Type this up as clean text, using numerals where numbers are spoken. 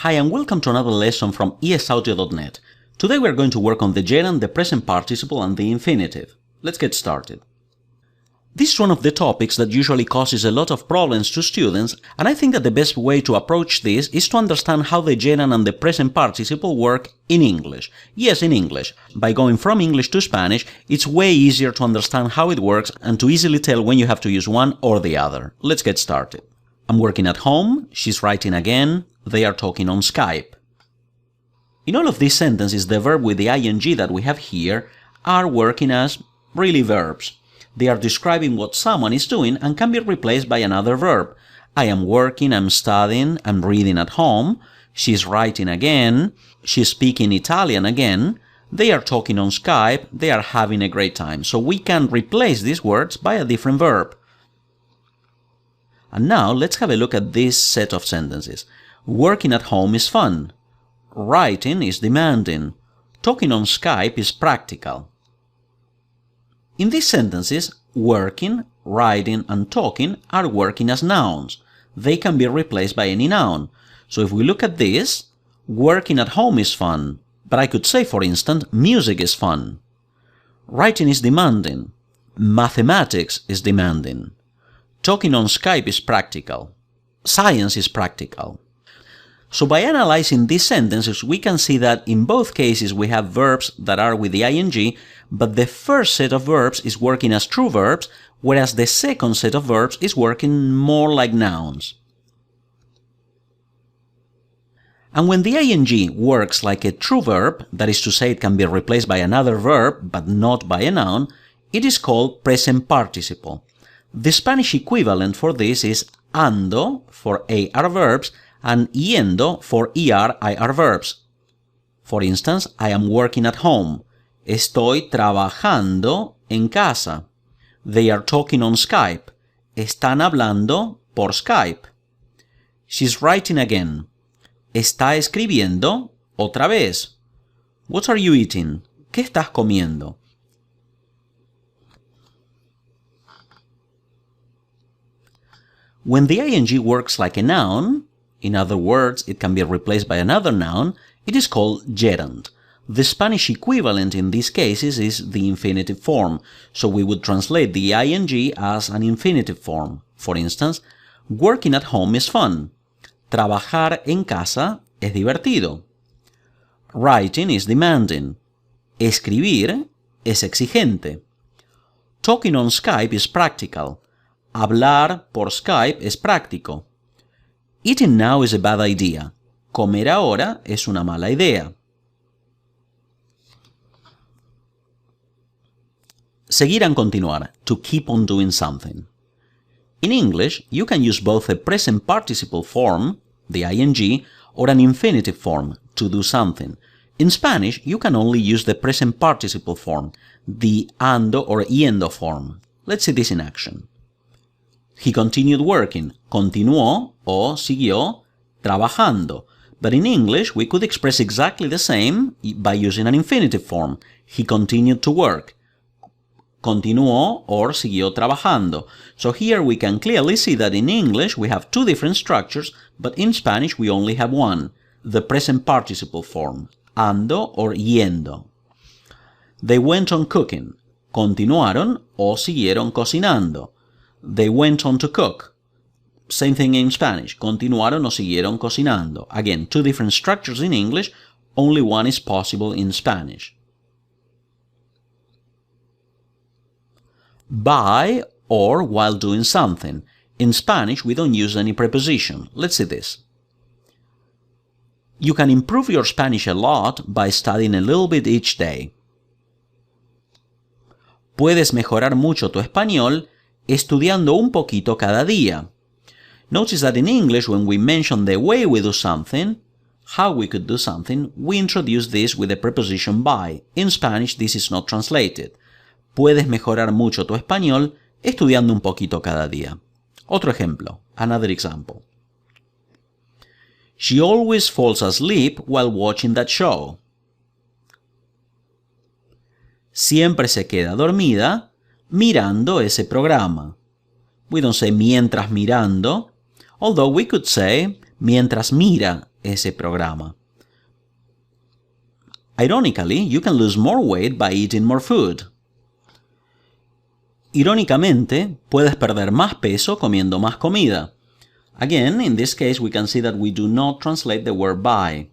Hi and welcome to another lesson from esaudio.net. Today we are going to work on the gerund, the present participle and the infinitive. Let's get started. This is one of the topics that usually causes a lot of problems to students, and I think that the best way to approach this is to understand how the gerund and the present participle work in English. Yes, in English. By going from English to Spanish, it's way easier to understand how it works and to easily tell when you have to use one or the other. Let's get started. I'm working at home, she's writing again, they are talking on Skype. In all of these sentences, the verb with the ing that we have here are working as really verbs. They are describing what someone is doing and can be replaced by another verb. I am working, I'm studying, I'm reading at home, she's writing again, she's speaking Italian again, they are talking on Skype, they are having a great time. So we can replace these words by a different verb. And now let's have a look at this set of sentences. Working at home is fun. Writing is demanding. Talking on Skype is practical. In these sentences, working, writing, and talking are working as nouns. They can be replaced by any noun. So if we look at this, working at home is fun. But I could say, for instance, music is fun. Writing is demanding. Mathematics is demanding. Talking on Skype is practical. Science is practical. So by analyzing these sentences, we can see that in both cases we have verbs that are with the ing, but the first set of verbs is working as true verbs, whereas the second set of verbs is working more like nouns. And when the ing works like a true verb, that is to say it can be replaced by another verb, but not by a noun, it is called present participle. The Spanish equivalent for this is ando for AR verbs and yendo for ER-IR verbs. For instance, I am working at home. Estoy trabajando en casa. They are talking on Skype. Están hablando por Skype. She's writing again. Está escribiendo otra vez. What are you eating? ¿Qué estás comiendo? When the ing works like a noun, in other words, it can be replaced by another noun, it is called gerund. The Spanish equivalent in these cases is the infinitive form, so we would translate the ing as an infinitive form. For instance, working at home is fun. Trabajar en casa es divertido. Writing is demanding. Escribir es exigente. Talking on Skype is practical. Hablar por Skype es práctico. Eating now is a bad idea. Comer ahora es una mala idea. Seguir and continuar, to keep on doing something. In English, you can use both a present participle form, the ing, or an infinitive form, to do something. In Spanish, you can only use the present participle form, the ando or yendo form. Let's see this in action. He continued working, continuó o siguió trabajando. But in English, we could express exactly the same by using an infinitive form. He continued to work. Continuó or siguió trabajando. So here we can clearly see that in English we have two different structures, but in Spanish we only have one, the present participle form, ando or yendo. They went on cooking. Continuaron o siguieron cocinando. They went on to cook. Same thing in Spanish. Continuaron o siguieron cocinando. Again, two different structures in English, only one is possible in Spanish. By or while doing something. In Spanish, we don't use any preposition. Let's see this. You can improve your Spanish a lot by studying a little bit each day. Puedes mejorar mucho tu español estudiando un poquito cada día. Notice that in English, when we mention the way we do something, how we could do something, we introduce this with the preposition by. In Spanish, this is not translated. Puedes mejorar mucho tu español estudiando un poquito cada día. Otro ejemplo, another example. She always falls asleep while watching that show. siempre se queda dormida mirando ese programa. We don't say mientras mirando, although we could say mientras mira ese programa. Ironically, you can lose more weight by eating more food. Irónicamente, puedes perder más peso comiendo más comida. Again, in this case, we can see that we do not translate the word by.